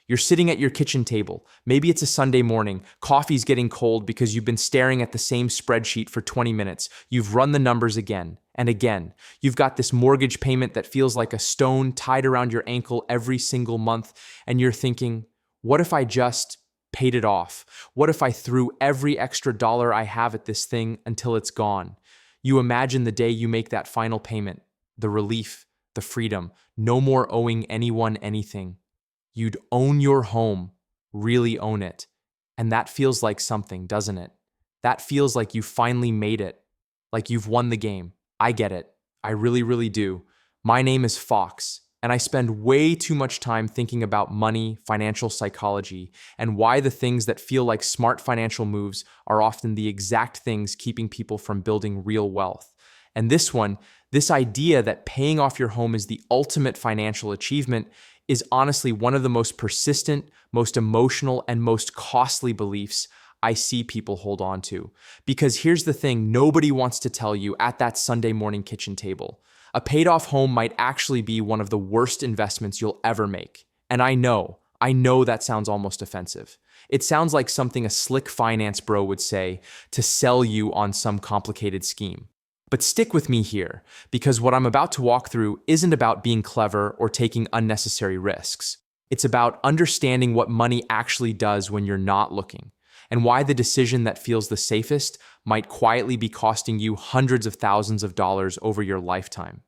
You're sitting at your kitchen table. Maybe it's a Sunday morning. Coffee's getting cold because you've been staring at the same spreadsheet for 20 minutes. You've run the numbers again and again. You've got this mortgage payment that feels like a stone tied around your ankle every single month. And you're thinking, what if I just paid it off? What if I threw every extra dollar I have at this thing until it's gone? You imagine the day you make that final payment, the relief, the freedom, no more owing anyone anything. You'd own your home, really own it. And that feels like something, doesn't it? That feels like you finally made it, like you've won the game. I get it. I really, really do. My name is Fox, and I spend way too much time thinking about money, financial psychology, and why the things that feel like smart financial moves are often the exact things keeping people from building real wealth. And this idea that paying off your home is the ultimate financial achievement is honestly one of the most persistent, most emotional, and most costly beliefs I see people hold on to. Because here's the thing nobody wants to tell you at that Sunday morning kitchen table. A paid-off home might actually be one of the worst investments you'll ever make. And I know that sounds almost offensive. It sounds like something a slick finance bro would say to sell you on some complicated scheme. But stick with me here, because what I'm about to walk through isn't about being clever or taking unnecessary risks. It's about understanding what money actually does when you're not looking, and why the decision that feels the safest might quietly be costing you hundreds of thousands of dollars over your lifetime.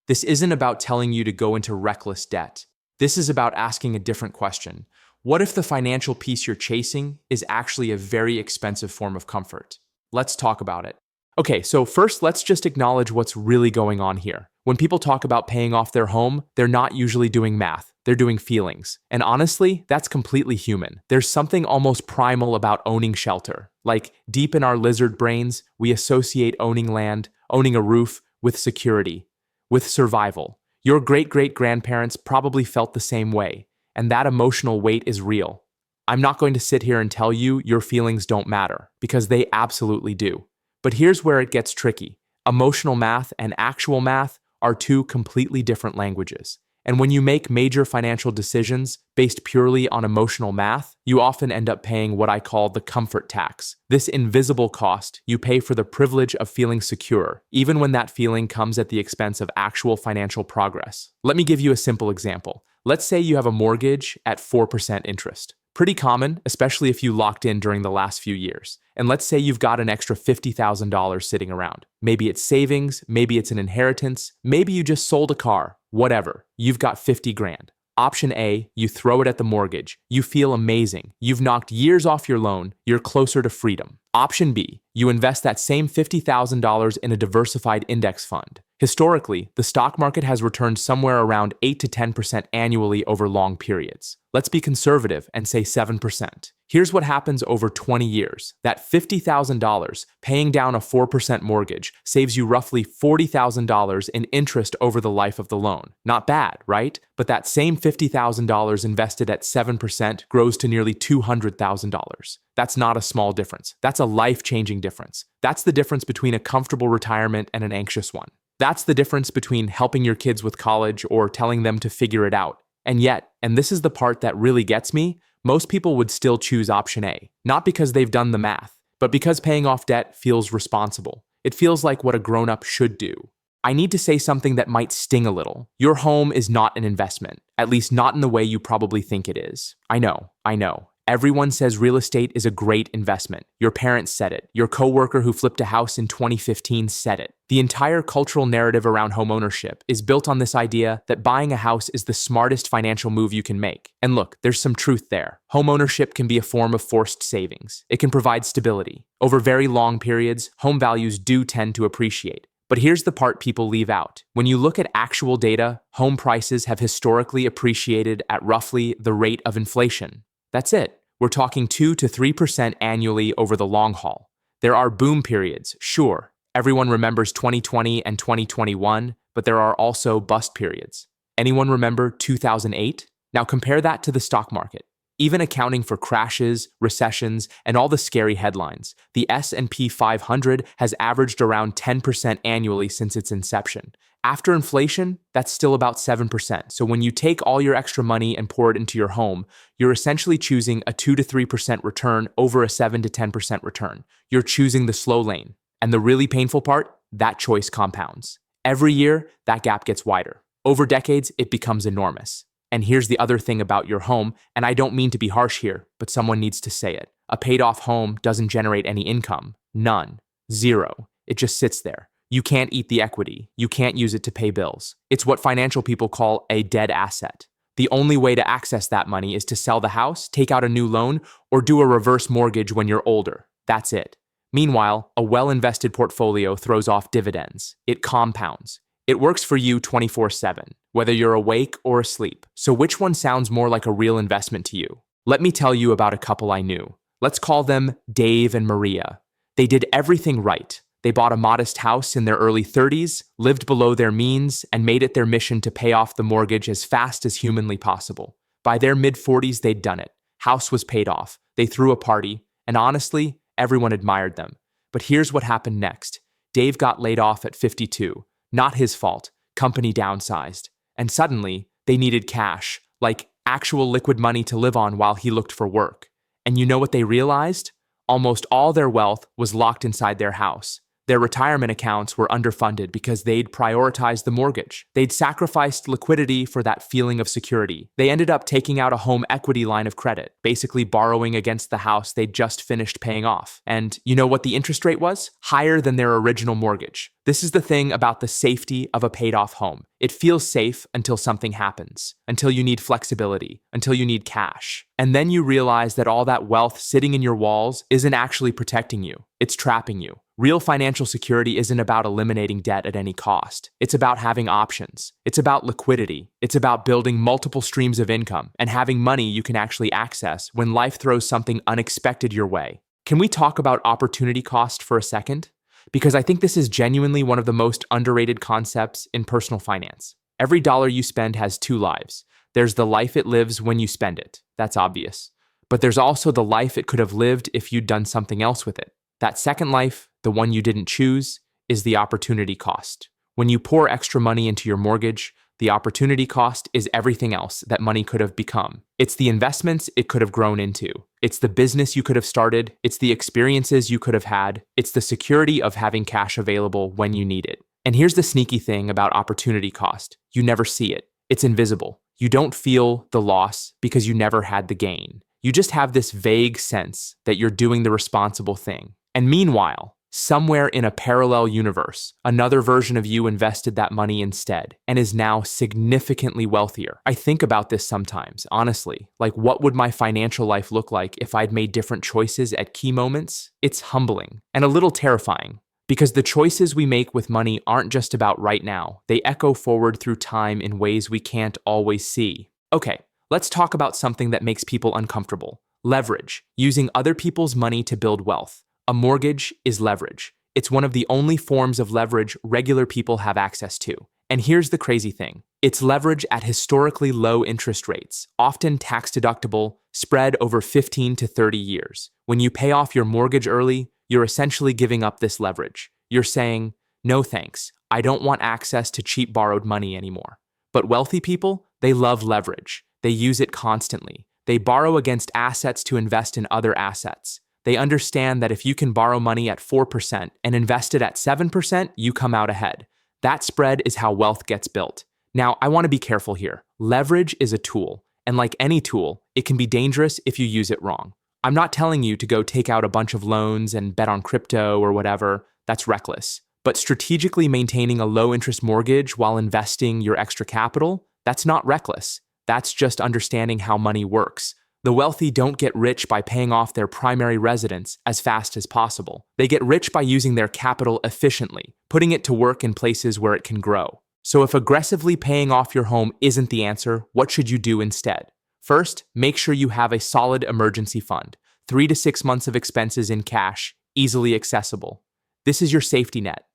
This isn't about telling you to go into reckless debt. This is about asking a different question. What if the financial peace you're chasing is actually a very expensive form of comfort? Let's talk about it. Okay, so first, let's just acknowledge what's really going on here. When people talk about paying off their home, they're not usually doing math. They're doing feelings. And honestly, that's completely human. There's something almost primal about owning shelter. Like, deep in our lizard brains, we associate owning land, owning a roof, with security, with survival. Your great-great-grandparents probably felt the same way, and that emotional weight is real. I'm not going to sit here and tell you your feelings don't matter, because they absolutely do. But here's where it gets tricky. Emotional math and actual math are two completely different languages. And when you make major financial decisions based purely on emotional math, you often end up paying what I call the comfort tax. This invisible cost you pay for the privilege of feeling secure, even when that feeling comes at the expense of actual financial progress. Let me give you a simple example. Let's say you have a mortgage at 4% interest. Pretty common, especially if you locked in during the last few years. And let's say you've got an extra $50,000 sitting around. Maybe it's savings, maybe it's an inheritance, maybe you just sold a car, whatever. You've got 50 grand. Option A, you throw it at the mortgage. You feel amazing. You've knocked years off your loan. You're closer to freedom. Option B, you invest that same $50,000 in a diversified index fund. Historically, the stock market has returned somewhere around 8 to 10% annually over long periods. Let's be conservative and say 7%. Here's what happens over 20 years. That $50,000, paying down a 4% mortgage, saves you roughly $40,000 in interest over the life of the loan. Not bad, right? But that same $50,000 invested at 7% grows to nearly $200,000. That's not a small difference. That's a life-changing difference. That's the difference between a comfortable retirement and an anxious one. That's the difference between helping your kids with college or telling them to figure it out. And yet, and this is the part that really gets me, most people would still choose option A, not because they've done the math, but because paying off debt feels responsible. It feels like what a grown-up should do. I need to say something that might sting a little. Your home is not an investment, at least not in the way you probably think it is. I know. Everyone says real estate is a great investment. Your parents said it. Your coworker who flipped a house in 2015 said it. The entire cultural narrative around homeownership is built on this idea that buying a house is the smartest financial move you can make. And look, there's some truth there. Homeownership can be a form of forced savings. It can provide stability. Over very long periods, home values do tend to appreciate. But here's the part people leave out. When you look at actual data, home prices have historically appreciated at roughly the rate of inflation. That's it. We're talking 2 to 3% annually over the long haul. There are boom periods, sure. Everyone remembers 2020 and 2021, but there are also bust periods. Anyone remember 2008? Now compare that to the stock market. Even accounting for crashes, recessions, and all the scary headlines, the S&P 500 has averaged around 10% annually since its inception. After inflation, that's still about 7%. So when you take all your extra money and pour it into your home, you're essentially choosing a 2 to 3% return over a 7 to 10% return. You're choosing the slow lane. And the really painful part, that choice compounds. Every year, that gap gets wider. Over decades, it becomes enormous. And here's the other thing about your home, and I don't mean to be harsh here, but someone needs to say it. A paid-off home doesn't generate any income. None. Zero. It just sits there. You can't eat the equity. You can't use it to pay bills. It's what financial people call a dead asset. The only way to access that money is to sell the house, take out a new loan, or do a reverse mortgage when you're older. That's it. Meanwhile, a well-invested portfolio throws off dividends. It compounds. It works for you 24/7, whether you're awake or asleep. So which one sounds more like a real investment to you? Let me tell you about a couple I knew. Let's call them Dave and Maria. They did everything right. They bought a modest house in their early 30s, lived below their means, and made it their mission to pay off the mortgage as fast as humanly possible. By their mid-40s, they'd done it. House was paid off. They threw a party, and honestly, everyone admired them. But here's what happened next. Dave got laid off at 52. Not his fault. Company downsized. And suddenly, they needed cash, like actual liquid money to live on while he looked for work. And you know what they realized? Almost all their wealth was locked inside their house. Their retirement accounts were underfunded because they'd prioritized the mortgage. They'd sacrificed liquidity for that feeling of security. They ended up taking out a home equity line of credit, basically borrowing against the house they'd just finished paying off. And you know what the interest rate was? Higher than their original mortgage. This is the thing about the safety of a paid-off home. It feels safe until something happens, until you need flexibility, until you need cash. And then you realize that all that wealth sitting in your walls isn't actually protecting you. It's trapping you. Real financial security isn't about eliminating debt at any cost. It's about having options. It's about liquidity. It's about building multiple streams of income and having money you can actually access when life throws something unexpected your way. Can we talk about opportunity cost for a second? Because I think this is genuinely one of the most underrated concepts in personal finance. Every dollar you spend has two lives. There's the life it lives when you spend it. That's obvious. But there's also the life it could have lived if you'd done something else with it. That second life, the one you didn't choose, is the opportunity cost. When you pour extra money into your mortgage, the opportunity cost is everything else that money could have become. It's the investments it could have grown into. It's the business you could have started. It's the experiences you could have had. It's the security of having cash available when you need it. And here's the sneaky thing about opportunity cost. You never see it. It's invisible. You don't feel the loss because you never had the gain. You just have this vague sense that you're doing the responsible thing. And meanwhile, somewhere in a parallel universe, another version of you invested that money instead and is now significantly wealthier. I think about this sometimes, honestly. Like, what would my financial life look like if I'd made different choices at key moments? It's humbling and a little terrifying because the choices we make with money aren't just about right now. They echo forward through time in ways we can't always see. Okay, let's talk about something that makes people uncomfortable. Leverage, using other people's money to build wealth. A mortgage is leverage. It's one of the only forms of leverage regular people have access to. And here's the crazy thing. It's leverage at historically low interest rates, often tax deductible, spread over 15 to 30 years. When you pay off your mortgage early, you're essentially giving up this leverage. You're saying, no thanks, I don't want access to cheap borrowed money anymore. But wealthy people, they love leverage. They use it constantly. They borrow against assets to invest in other assets. They understand that if you can borrow money at 4% and invest it at 7%, you come out ahead. That spread is how wealth gets built. Now, I want to be careful here. Leverage is a tool, and like any tool, it can be dangerous if you use it wrong. I'm not telling you to go take out a bunch of loans and bet on crypto or whatever. That's reckless. But strategically maintaining a low-interest mortgage while investing your extra capital, that's not reckless. That's just understanding how money works. The wealthy don't get rich by paying off their primary residence as fast as possible. They get rich by using their capital efficiently, putting it to work in places where it can grow. So if aggressively paying off your home isn't the answer, what should you do instead? First, make sure you have a solid emergency fund, 3 to 6 months of expenses in cash, easily accessible. This is your safety net.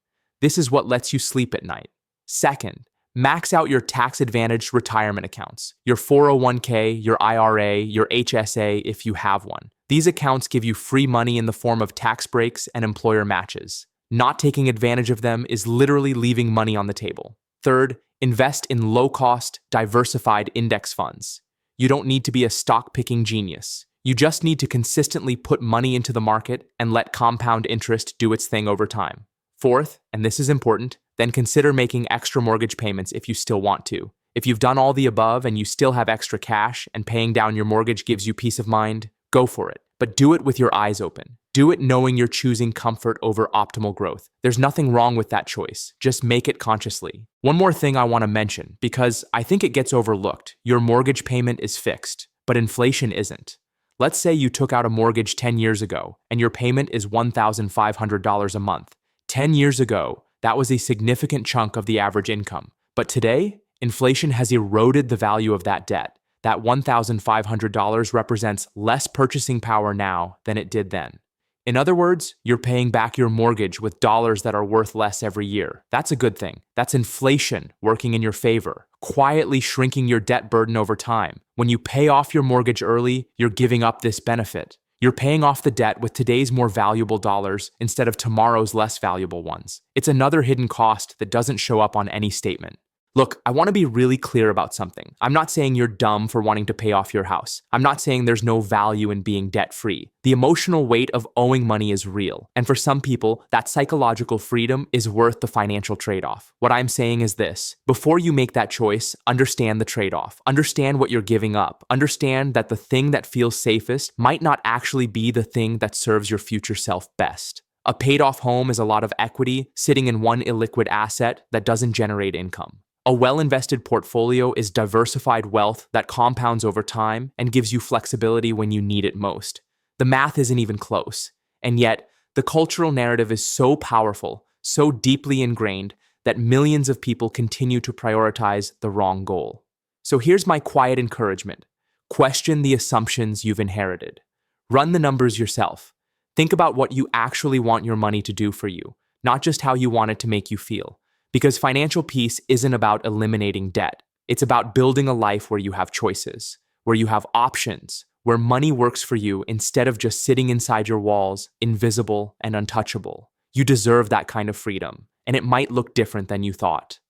This is what lets you sleep at night. Second, Max out your tax-advantaged retirement accounts, your 401k, your IRA, your HSA if you have one. These accounts give you free money in the form of tax breaks and employer matches. Not taking advantage of them is literally leaving money on the table. Third, invest in low-cost, diversified index funds. You don't need to be a stock-picking genius. You just need to consistently put money into the market and let compound interest do its thing over time. Fourth, and this is important, then consider making extra mortgage payments if you still want to. If you've done all the above and you still have extra cash and paying down your mortgage gives you peace of mind, go for it. But do it with your eyes open. Do it knowing you're choosing comfort over optimal growth. There's nothing wrong with that choice. Just make it consciously. One more thing I want to mention, because I think it gets overlooked. Your mortgage payment is fixed, but inflation isn't. Let's say you took out a mortgage 10 years ago and your payment is $1,500 a month. 10 years ago, that was a significant chunk of the average income. But today, inflation has eroded the value of that debt. That $1,500 represents less purchasing power now than it did then. In other words, you're paying back your mortgage with dollars that are worth less every year. That's a good thing. That's inflation working in your favor, quietly shrinking your debt burden over time. When you pay off your mortgage early, you're giving up this benefit. You're paying off the debt with today's more valuable dollars instead of tomorrow's less valuable ones. It's another hidden cost that doesn't show up on any statement. Look, I want to be really clear about something. I'm not saying you're dumb for wanting to pay off your house. I'm not saying there's no value in being debt-free. The emotional weight of owing money is real. And for some people, that psychological freedom is worth the financial trade-off. What I'm saying is this: before you make that choice, understand the trade-off. Understand what you're giving up. Understand that the thing that feels safest might not actually be the thing that serves your future self best. A paid-off home is a lot of equity sitting in one illiquid asset that doesn't generate income. A well-invested portfolio is diversified wealth that compounds over time and gives you flexibility when you need it most. The math isn't even close. And yet, the cultural narrative is so powerful, so deeply ingrained, that millions of people continue to prioritize the wrong goal. So here's my quiet encouragement. Question the assumptions you've inherited. Run the numbers yourself. Think about what you actually want your money to do for you, not just how you want it to make you feel. Because financial peace isn't about eliminating debt. It's about building a life where you have choices, where you have options, where money works for you instead of just sitting inside your walls, invisible and untouchable. You deserve that kind of freedom, and it might look different than you thought.